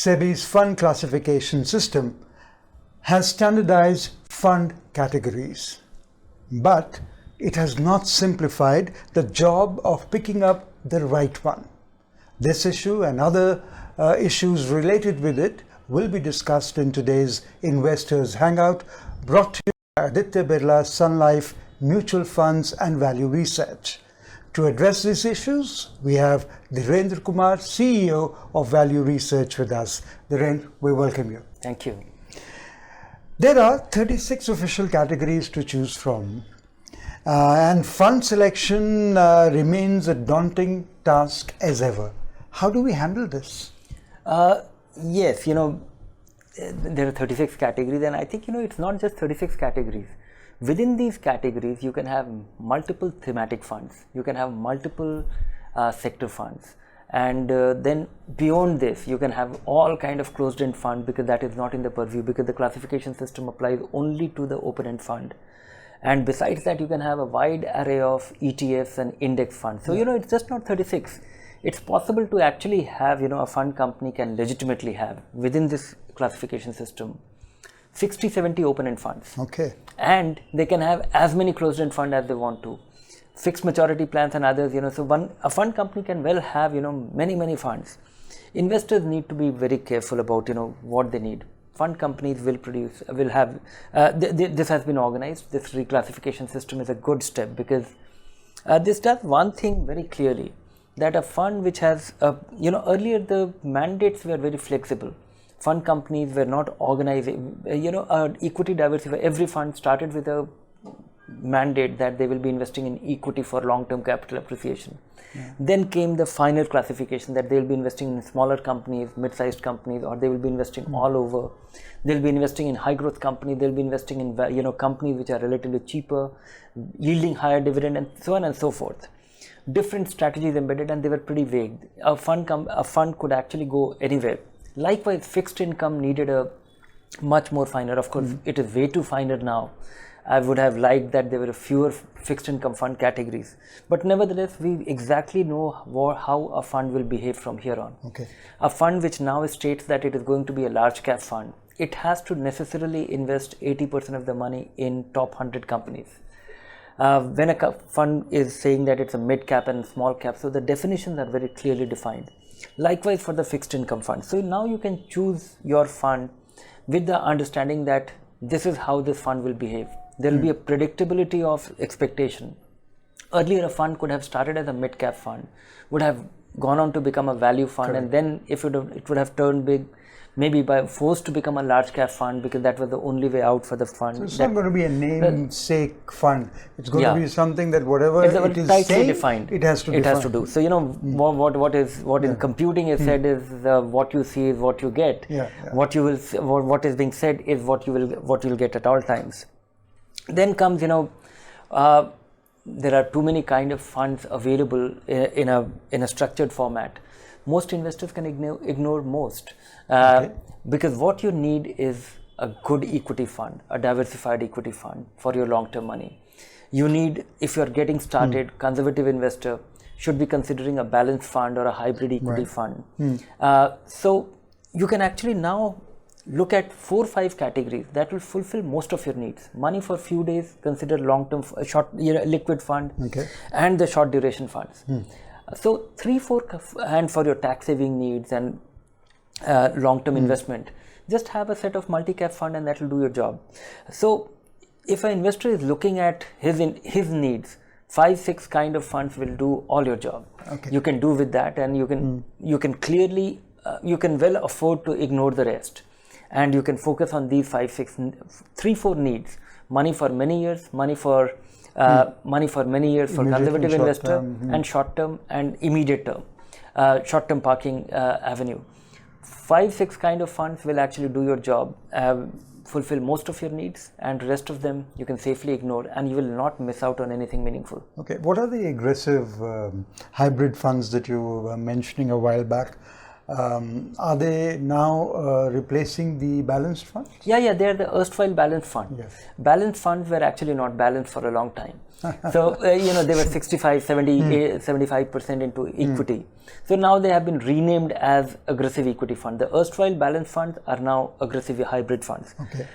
SEBI's fund classification system has standardized fund categories, but it has not simplified the job of picking up the right one. This issue and other issues related with it will be discussed in today's Investors Hangout, brought to you by Aditya Birla Sun Life Mutual Funds and Value Research. To address these issues, we have Dhirendra Kumar, CEO of Value Research, with us. Dhirendra, we welcome you. Thank you. There are 36 official categories to choose from, and fund selection remains a daunting task as ever. How do we handle this? Yes, there are 36 categories, and I think, it's not just 36 categories. Within these categories, you can have multiple thematic funds, you can have multiple sector funds, and then beyond this, you can have all kind of closed-end fund, because that is not in the purview, because the classification system applies only to the open-end fund. And besides that, you can have a wide array of ETFs and index funds. So, it's just not 36. It's possible to actually have, a fund company can legitimately have within this classification system 60, 70 open-end funds. Okay. And they can have as many closed-end funds as they want to. Fixed maturity plans and others, so a fund company can well have, many funds. Investors need to be very careful about, what they need. Fund companies will have, this has been organized. This reclassification system is a good step, because this does one thing very clearly, that a fund which has, earlier the mandates were very flexible. Fund companies were not organizing, equity diversified. Every fund started with a mandate that they will be investing in equity for long-term capital appreciation. Yeah. Then came the final classification that they will be investing in smaller companies, mid-sized companies, or they will be investing all over. They'll be investing in high-growth companies. They'll be investing in, companies which are relatively cheaper, yielding higher dividend, and so on and so forth. Different strategies embedded, and they were pretty vague. A fund could actually go anywhere. Likewise, fixed income needed a much more finer. Of course, it is way too finer now. I would have liked that there were fewer fixed income fund categories. But nevertheless, we exactly know how a fund will behave from here on. Okay. A fund which now states that it is going to be a large cap fund, it has to necessarily invest 80% of the money in top 100 companies. When a fund is saying that it's a mid cap and small cap, so the definitions are very clearly defined. Likewise for the fixed income fund. So now you can choose your fund with the understanding that this is how this fund will behave. There will be a predictability of expectation. Earlier, a fund could have started as a mid cap fund, would have gone on to become a value fund. Correct. And then if it would have turned big, maybe by forced to become a large cap fund, because that was the only way out for the fund. So it's not going to be a namesake fund. It's going to be something that whatever it is saying, defined. It has to do. So what in computing is said is what you see is what you get. What is being said is what you will get at all times. Then comes there are too many kind of funds available in a structured format. Most investors can ignore most, because what you need is a good equity fund, a diversified equity fund for your long-term money. You need, if you're getting started, conservative investor should be considering a balanced fund or a hybrid equity fund. So you can actually now look at 4 or 5 categories that will fulfill most of your needs. Money for few days, consider long-term short liquid fund, and the short duration funds. So 3-4, and for your tax saving needs and long-term investment, just have a set of multi-cap fund, and that will do your job. So if an investor is looking at his needs, 5-6 kind of funds will do all your job. You can do with that, and you can clearly you can well afford to ignore the rest, and you can focus on these 3-4 needs: money for many years, money for conservative investor, and short term and immediate term, short term parking avenue. 5-6 kind of funds will actually do your job, fulfill most of your needs, and the rest of them you can safely ignore, and you will not miss out on anything meaningful. Okay, what are the aggressive hybrid funds that you were mentioning a while back? Are they now replacing the balanced funds? Yeah, they are the erstwhile balanced fund. Yes. Balanced funds were actually not balanced for a long time. So, they were 65, 70, 75% into equity. So now they have been renamed as aggressive equity fund. The erstwhile balanced funds are now aggressive hybrid funds. Okay.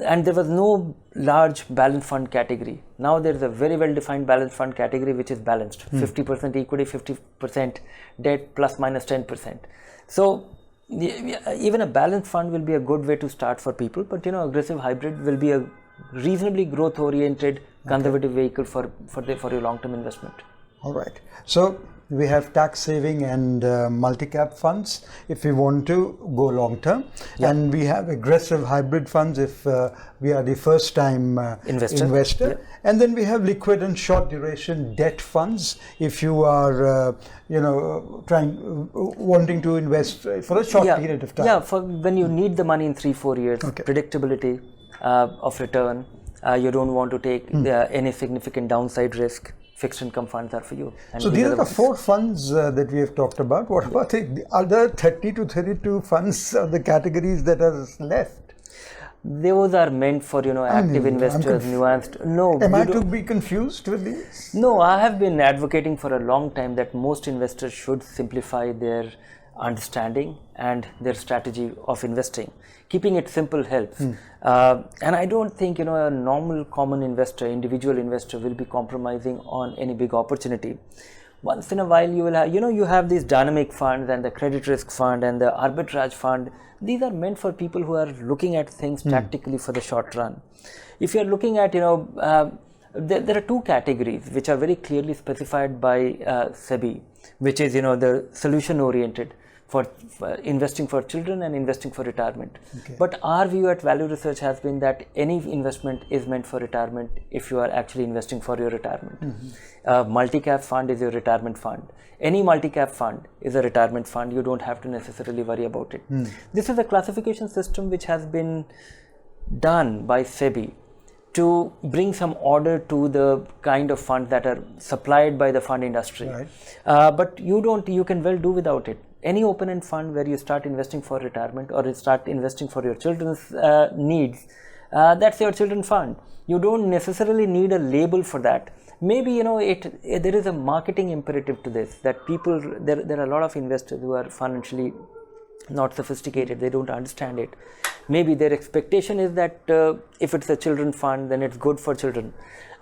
And there was no large balanced fund category. Now there is a very well defined balanced fund category which is balanced. 50% equity, 50% debt, plus minus 10%. So even a balanced fund will be a good way to start for people, but aggressive hybrid will be a reasonably growth oriented conservative vehicle for your long term investment. All right. So we have tax saving and multi-cap funds if we want to go long term, and we have aggressive hybrid funds if we are the first time investor. And then we have liquid and short duration debt funds if you are wanting to invest for a short period of time. Yeah, for when you need the money in 3-4 years, predictability of return, you don't want to take any significant downside risk. Fixed income funds are for you. And so these are the 4 funds that we have talked about. What about the other 30 to 32 funds of the categories that are left? Those are meant for active investors, nuanced. No, am I to be confused with these? No, I have been advocating for a long time that most investors should simplify their understanding and their strategy of investing. Keeping it simple helps. And I don't think a normal common investor, individual investor will be compromising on any big opportunity. Once in a while you will have, you have these dynamic funds and the credit risk fund and the arbitrage fund. These are meant for people who are looking at things tactically for the short run. If you are looking at, there are 2 categories which are very clearly specified by SEBI, which is, the solution oriented for investing for children and investing for retirement. Okay. But our view at Value Research has been that any investment is meant for retirement if you are actually investing for your retirement. Multi-cap fund is your retirement fund. Any multi-cap fund is a retirement fund. You don't have to necessarily worry about it. This is a classification system which has been done by SEBI to bring some order to the kind of funds that are supplied by the fund industry. Right. But you can well do without it. Any open-end fund where you start investing for retirement or you start investing for your children's needs, that's your children's fund. You don't necessarily need a label for that. Maybe there is a marketing imperative to this, that people, there are a lot of investors who are financially not sophisticated, they don't understand it. Maybe their expectation is that if it's a children's fund, then it's good for children.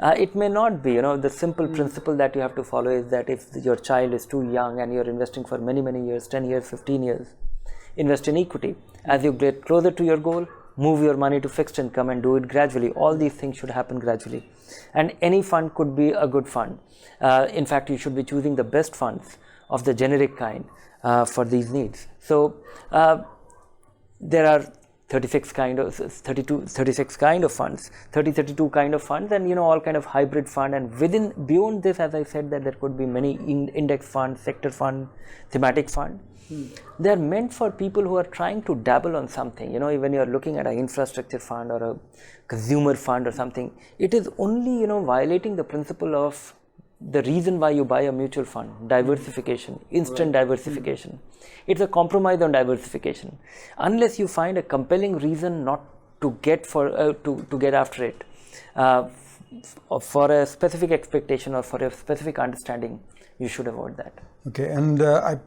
It may not be. The simple principle that you have to follow is that if your child is too young and you're investing for many, many years, 10 years, 15 years, invest in equity. As you get closer to your goal, move your money to fixed income and do it gradually. All these things should happen gradually. And any fund could be a good fund. In fact, you should be choosing the best funds of the generic kind for these needs. So there are 36 kind of funds, 32 kind of funds, and all kind of hybrid fund. And beyond this, as I said, that there could be many index fund, sector fund, thematic fund. They are meant for people who are trying to dabble on something. When you are looking at an infrastructure fund or a consumer fund or something, it is only violating the principle of the reason why you buy a mutual fund: diversification, instant diversification. It's a compromise on diversification. Unless you find a compelling reason not to get to get after it for a specific expectation or for a specific understanding, you should avoid that. Okay, and I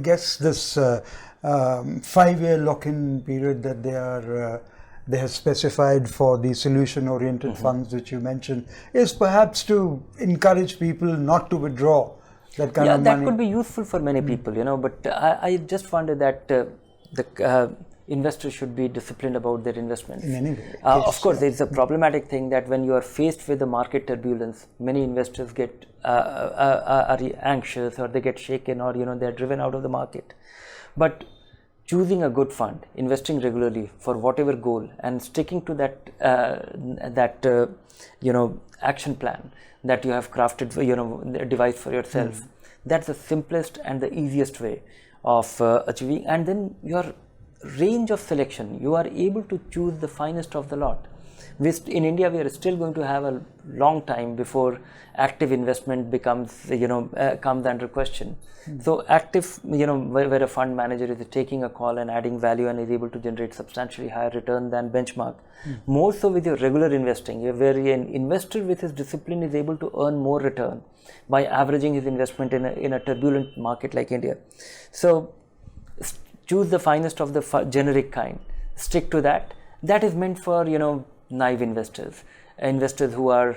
guess this 5-year lock-in period that they have specified for the solution-oriented funds, which you mentioned, is perhaps to encourage people not to withdraw that kind of money. Yeah, that could be useful for many people, but I just wonder that the investors should be disciplined about their investments. In any way. Of course, there is a problematic thing that when you are faced with the market turbulence, many investors get are anxious, or they get shaken, or they are driven out of the market. But choosing a good fund, investing regularly for whatever goal, and sticking to that action plan that you have crafted, devised for yourself. That's the simplest and the easiest way of achieving. And then your range of selection, you are able to choose the finest of the lot. In India, we are still going to have a long time before active investment becomes, comes under question. So active, where a fund manager is taking a call and adding value and is able to generate substantially higher return than benchmark. More so with your regular investing, where an investor with his discipline is able to earn more return by averaging his investment in a turbulent market like India. So choose the finest of the generic kind. Stick to that. That is meant for naive investors who are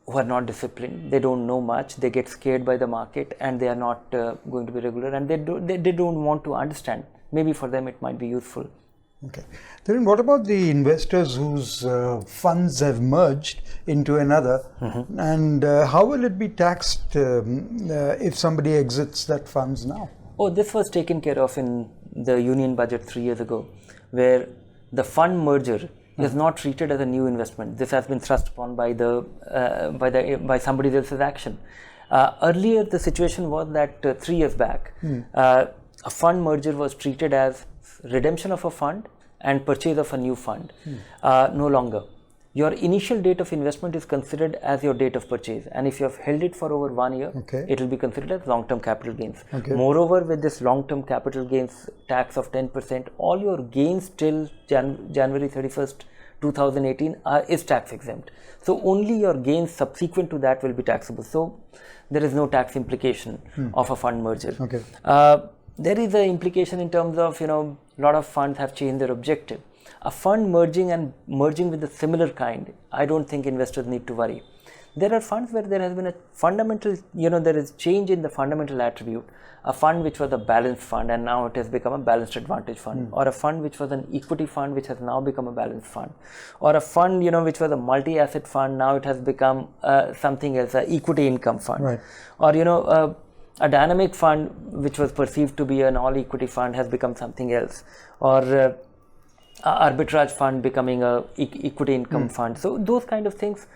not disciplined. They don't know much. They get scared by the market, and they are not going to be regular, and they don't want to understand. Maybe for them it might be useful. Okay. Then what about the investors whose funds have merged into another, and how will it be taxed if somebody exits that funds now? Oh, this was taken care of in the Union Budget 3 years ago, where the fund merger is not treated as a new investment. This has been thrust upon by somebody else's action. Earlier, the situation was that 3 years back, a fund merger was treated as redemption of a fund and purchase of a new fund. No longer. Your initial date of investment is considered as your date of purchase, and if you have held it for over 1 year, it will be considered as long-term capital gains. Moreover, with this long-term capital gains tax of 10%, all your gains till January 31st, 2018 is tax exempt. So only your gains subsequent to that will be taxable. So there is no tax implication of a fund merger. There is an implication in terms of, a lot of funds have changed their objective. A fund merging with a similar kind, I don't think investors need to worry. There are funds where there has been a fundamental, there is change in the fundamental attribute. A fund which was a balanced fund and now it has become a balanced advantage fund, or a fund which was an equity fund which has now become a balanced fund, or a fund, which was a multi-asset fund, now it has become something else, an equity income fund, or a dynamic fund which was perceived to be an all equity fund has become something else, or arbitrage fund becoming a equity income fund. So those kind of things,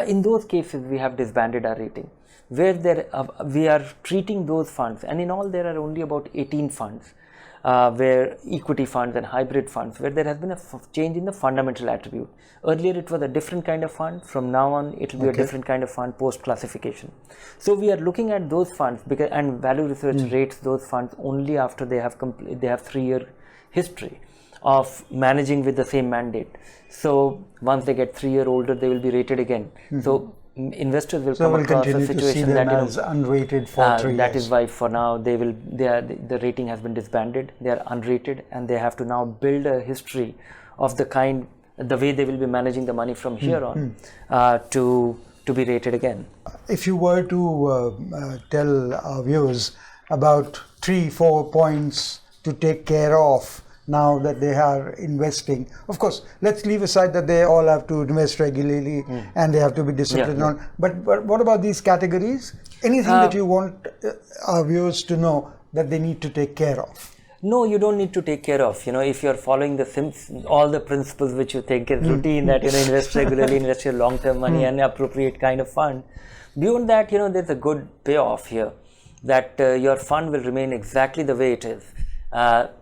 in those cases we have disbanded our rating, where we are treating those funds, and in all there are only about 18 funds, where equity funds and hybrid funds, where there has been a change in the fundamental attribute. Earlier it was a different kind of fund. From now on it will be a different kind of fund post classification. So we are looking at those funds and value research rates those funds only after they have 3-year history of managing with the same mandate. So once they get 3 years older, they will be rated again. So investors will come across a situation that as unrated for 3 years. That is why for now the rating has been disbanded. They are unrated, and they have to now build a history of the way they will be managing the money from here on to be rated again. If you were to tell our viewers about 3-4 points to take care of now that they are investing, of course, let's leave aside that they all have to invest regularly and they have to be disciplined on. But what about these categories? Anything that you want our viewers to know that they need to take care of? No, you don't need to take care of. If you're following all the principles which you think is routine, that invest regularly, invest your long-term money and appropriate kind of fund. Beyond that, there's a good payoff here, that your fund will remain exactly the way it is.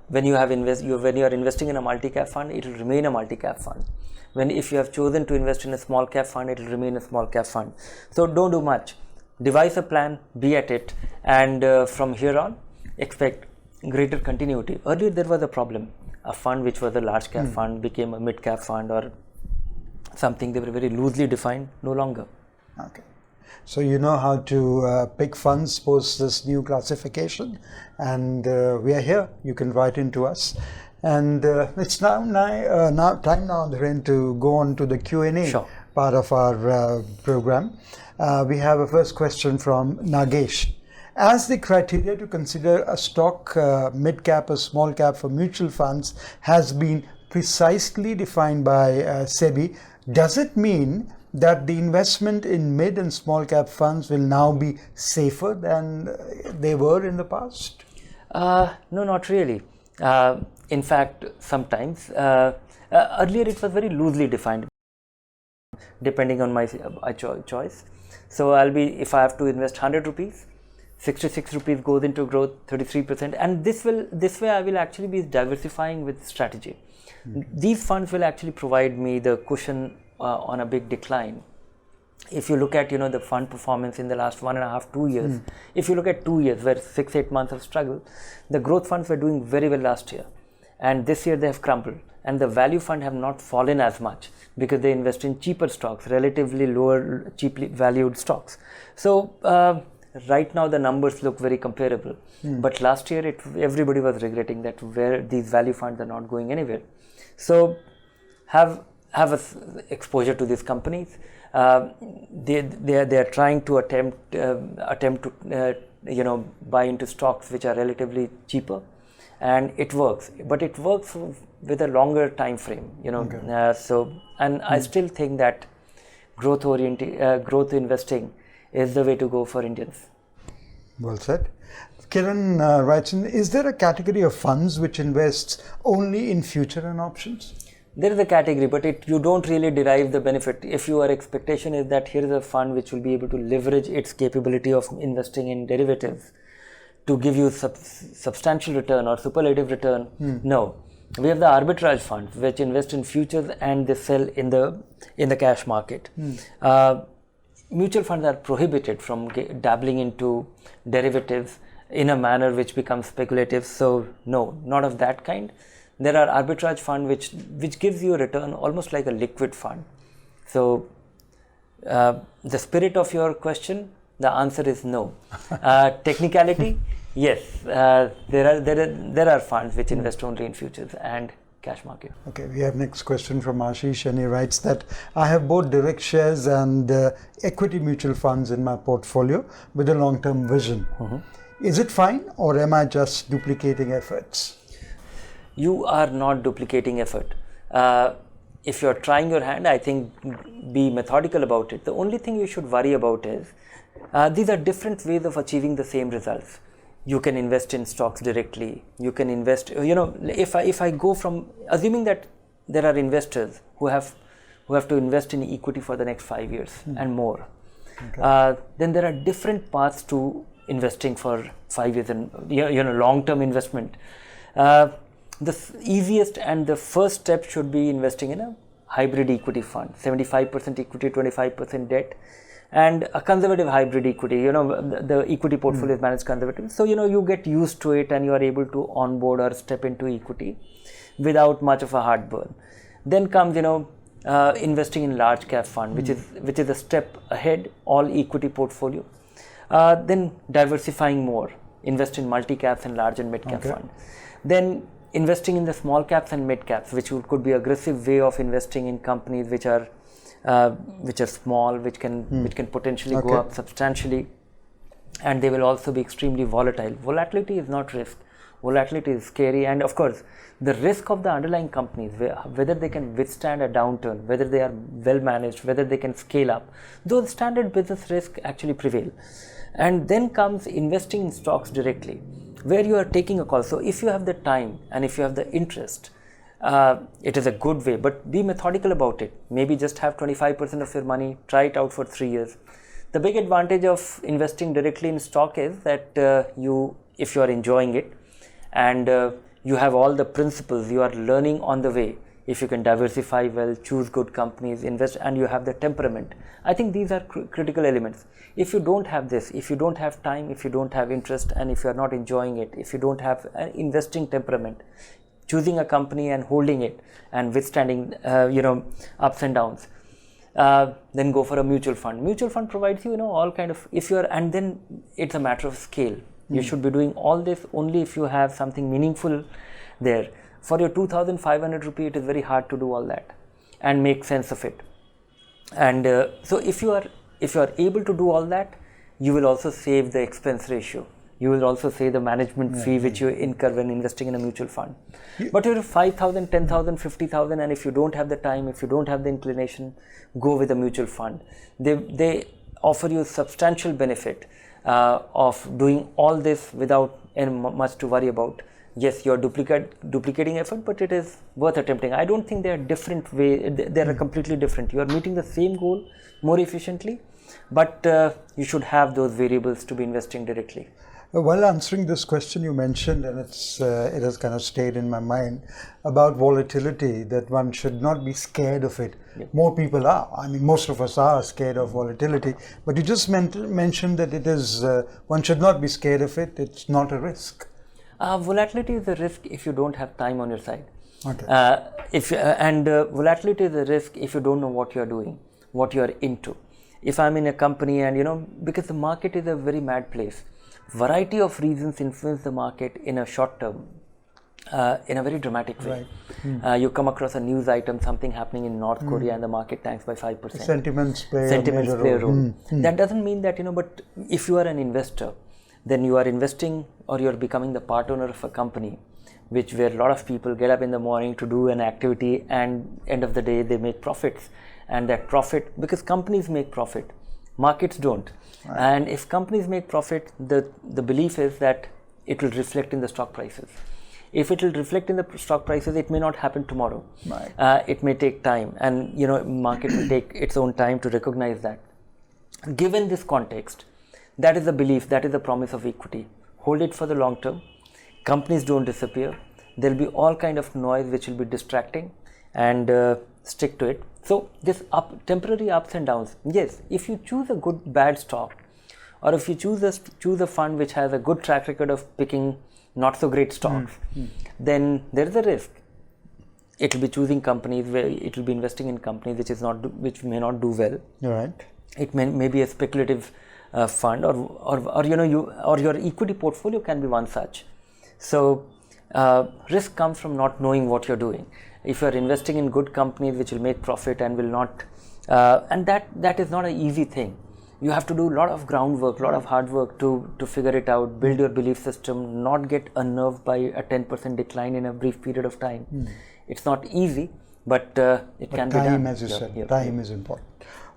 When you are investing in a multi-cap fund, it will remain a multi-cap fund. If you have chosen to invest in a small cap fund, it will remain a small cap fund. So don't do much. Devise a plan, be at it, and from here on, expect greater continuity. Earlier there was a problem. A fund which was a large cap fund became a mid cap fund or something. They were very loosely defined. No longer. Okay. So you know how to pick funds post this new classification, and we are here. You can write into us, and it's now time now, Dhiren, to go on to the Q&A part of our program. We have a first question from Nagesh. As the criteria to consider a stock mid cap or small cap for mutual funds has been precisely defined by SEBI, does it mean that the investment in mid and small cap funds will now be safer than they were in the past? No, not really. In fact, sometimes earlier it was very loosely defined, depending on my choice. So if I have to invest 100 rupees, 66 rupees goes into growth, 33%, and this way I will actually be diversifying with strategy. These funds will actually provide me the cushion on a big decline. If you look at the fund performance in the last 1.5, 2 years, if you look at 2 years where 6-8 months of struggle, the growth funds were doing very well last year, and this year they have crumbled, and the value fund have not fallen as much because they invest in cheaper stocks, relatively lower, cheaply valued stocks. So right now the numbers look very comparable, but last year everybody was regretting that where these value funds are not going anywhere. So have exposure to these companies. They are trying to attempt to buy into stocks which are relatively cheaper, and it works, but it works with a longer time frame. I still think that growth investing is the way to go for Indians. Well said. Kiran writes in, is there a category of funds which invests only in future and options? There is a category, but you don't really derive the benefit. If your expectation is that here is a fund which will be able to leverage its capability of investing in derivatives to give you substantial return or superlative return, no. We have the arbitrage funds which invest in futures and they sell in the cash market. Mutual funds are prohibited from dabbling into derivatives in a manner which becomes speculative. So no, not of that kind. There are arbitrage fund which gives you a return almost like a liquid fund. So the spirit of your question, the answer is no. Technicality, yes. There are funds which invest only in futures and cash market. Okay, we have next question from Ashish, and he writes that I have both direct shares and equity mutual funds in my portfolio with a long-term vision. Is it fine, or am I just duplicating efforts? You are not duplicating effort. If you're trying your hand, I think be methodical about it. The only thing you should worry about is these are different ways of achieving the same results. You can invest in stocks directly. You can invest, if I go from assuming that there are investors who have to invest in equity for the next 5 years and more, then there are different paths to investing for 5 years and long-term investment. The easiest and the first step should be investing in a hybrid equity fund, 75% equity, 25% debt, and a conservative hybrid equity. The equity portfolio is managed conservative. So, you get used to it and you are able to onboard or step into equity without much of a heartburn. Then comes, investing in large cap fund, which is a step ahead, all equity portfolio. Then diversifying more, invest in multi caps and large and mid cap fund. Then investing in the small caps and mid caps, which could be aggressive way of investing in companies which are small, which can potentially go up substantially, and they will also be extremely volatile. Volatility is not risk. Volatility is scary, and of course, the risk of the underlying companies, whether they can withstand a downturn, whether they are well managed, whether they can scale up, those standard business risks actually prevail. And then comes investing in stocks directly, where you are taking a call. So if you have the time and if you have the interest, it is a good way, but be methodical about it. Maybe just have 25% of your money, try it out for 3 years. The big advantage of investing directly in stock is that if you are enjoying it and you have all the principles, you are learning on the way. If you can diversify well, choose good companies, invest, and you have the temperament. I think these are critical elements. If you don't have this, if you don't have time, if you don't have interest, and if you are not enjoying it, if you don't have an investing temperament, choosing a company and holding it and withstanding, ups and downs, then go for a mutual fund. Mutual fund provides you, all kind of, and then it's a matter of scale. You should be doing all this only if you have something meaningful there. For your 2,500 rupee, it is very hard to do all that and make sense of it. And so if you are able to do all that, you will also save the expense ratio. You will also save the management fee which you incur when investing in a mutual fund. But if you have 5,000, 10,000, 50,000, and if you don't have the time, if you don't have the inclination, go with a mutual fund. They offer you substantial benefit of doing all this without much to worry about. Yes, you are duplicating effort, but it is worth attempting. I don't think they are different way. They are completely different. You are meeting the same goal more efficiently, but you should have those variables to be investing directly. While answering this question, you mentioned, and it has kind of stayed in my mind, about volatility, that one should not be scared of it. Yep. More people are. I mean, most of us are scared of volatility. But you just mentioned that it is one should not be scared of it. It's not a risk. Volatility is a risk if you don't have time on your side. Okay. Volatility is a risk if you don't know what you're doing, what you're into. If I'm in a company and because the market is a very mad place, variety of reasons influence the market in a short term, in a very dramatic way. Right. You come across a news item, something happening in North Korea, and the market tanks by 5%. Sentiments play a role. That doesn't mean that, but if you are an investor, then you are investing or you're becoming the part owner of a company, where a lot of people get up in the morning to do an activity, and end of the day they make profits. And that profit, because companies make profit, markets don't. Right. And if companies make profit, the belief is that it will reflect in the stock prices. If it will reflect in the stock prices, it may not happen tomorrow. Right. It may take time, and market will take its own time to recognize that. Given this context, that is the belief, that is the promise of equity. Hold it for the long term. Companies don't disappear. There will be all kind of noise which will be distracting, and stick to it. So this temporary ups and downs, yes, if you choose a bad stock, or if you choose a fund which has a good track record of picking not so great stocks, then there is a risk. It will be choosing companies where it will be investing in companies which may not do well. Right. It may be a speculative fund, or your equity portfolio can be one such. So risk comes from not knowing what you're doing. If you are investing in good companies which will make profit and will not, and that is not an easy thing. You have to do a lot of groundwork, a lot of hard work to figure it out, build your belief system, not get unnerved by a 10% decline in a brief period of time. It's not easy, but it can be done. Time, as you said, time is important.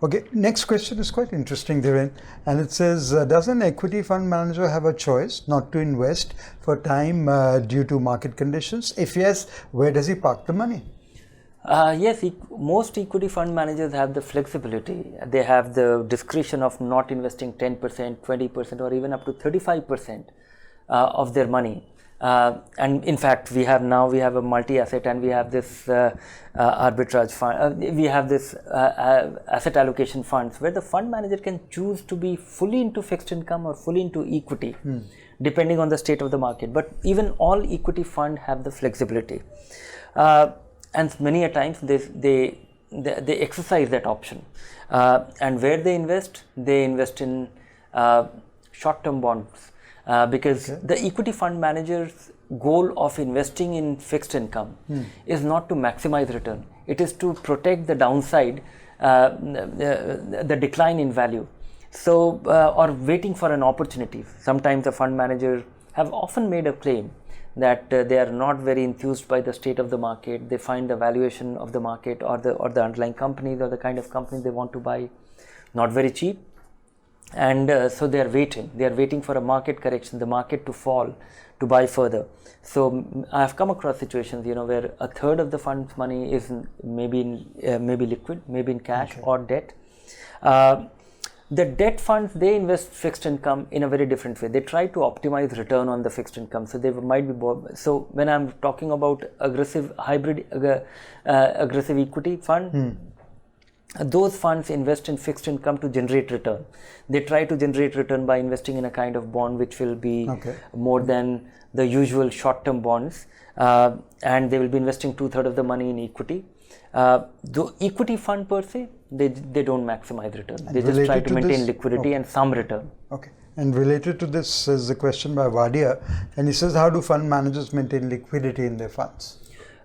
Okay, next question is quite interesting, Dhiren, and it says, does an equity fund manager have a choice not to invest for time due to market conditions? If yes, where does he park the money? Yes, most equity fund managers have the flexibility. They have the discretion of not investing 10%, 20%, or even up to 35% of their money. And in fact, we have a multi-asset, and we have this arbitrage fund. We have this asset allocation funds where the fund manager can choose to be fully into fixed income or fully into equity, depending on the state of the market. But even all equity fund have the flexibility, and many a times they exercise that option. And where they invest in short-term bonds. Because the equity fund manager's goal of investing in fixed income is not to maximize return. It is to protect the downside, the decline in value. So, or waiting for an opportunity. Sometimes the fund managers have often made a claim that they are not very enthused by the state of the market. They find the valuation of the market or the underlying companies or the kind of company they want to buy not very cheap. And so they are waiting for a market correction, the market to fall, to buy further. So I have come across situations, where a third of the fund's money is maybe liquid, maybe in cash or debt. The debt funds, they invest fixed income in a very different way. They try to optimize return on the fixed income. So they might be so when I'm talking about aggressive equity fund. Those funds invest in fixed income to generate return. They try to generate return by investing in a kind of bond which will be more than the usual short-term bonds, and they will be investing 2/3 of the money in equity. The equity fund per se, they don't maximize return. They just try to maintain liquidity and some return. Okay. And related to this is a question by Wadia, and he says, how do fund managers maintain liquidity in their funds?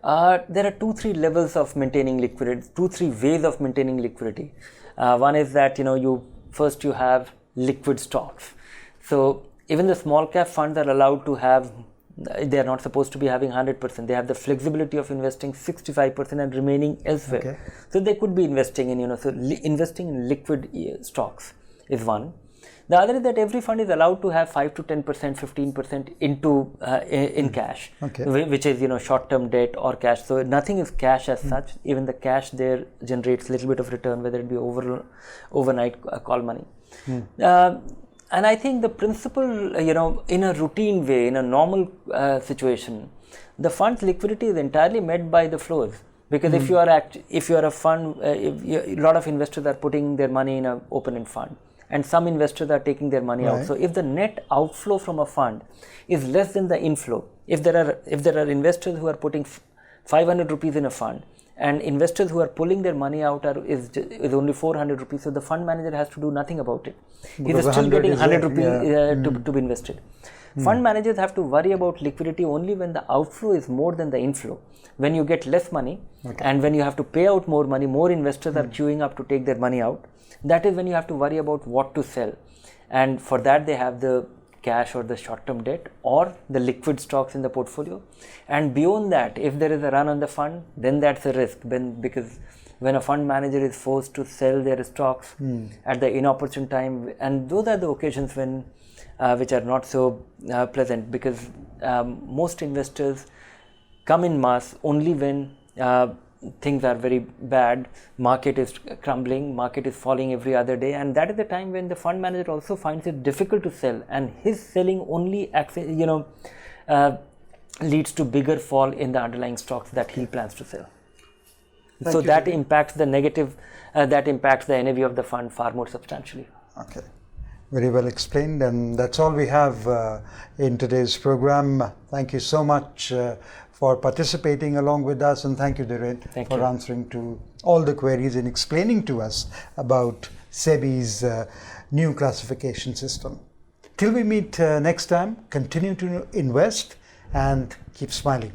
There are 2-3 levels of maintaining liquidity, 2-3 ways of maintaining liquidity. One is that, you have liquid stocks. So even the small cap funds are allowed to have, they are not supposed to be having 100%. They have the flexibility of investing 65% and remaining elsewhere. Okay. So they could be investing in, investing in liquid stocks is one. The other is that every fund is allowed to have 5 to 10%, 15% in cash, which is short-term debt or cash. So nothing is cash as such. Even the cash there generates a little bit of return, whether it be overnight call money. And I think the principle, in a routine way, in a normal situation, the fund's liquidity is entirely met by the flows. Because if you are a fund, a lot of investors are putting their money in an open-end fund, and some investors are taking their money out. So if the net outflow from a fund is less than the inflow, if there are investors who are putting 500 rupees in a fund, and investors who are pulling their money out is only 400 rupees, so the fund manager has to do nothing about it. He is still getting 100 rupees to be invested. Fund managers have to worry about liquidity only when the outflow is more than the inflow. When you get less money and when you have to pay out more money, more investors are queuing up to take their money out. That is when you have to worry about what to sell. And for that, they have the cash or the short-term debt or the liquid stocks in the portfolio. And beyond that, if there is a run on the fund, then that's a risk. Because when a fund manager is forced to sell their stocks at the inopportune time, and those are the occasions when which are not so pleasant, because most investors come in mass only when things are very bad, market is crumbling, market is falling every other day, and that is the time when the fund manager also finds it difficult to sell, and his selling only leads to bigger fall in the underlying stocks that he plans to sell. So that impacts the negative, that impacts the NAV of the fund far more substantially. Okay. Very well explained, and that's all we have in today's program. Thank you so much for participating along with us, and thank you, Dhiren, for answering to all the queries and explaining to us about SEBI's new classification system. Till we meet next time, continue to invest and keep smiling.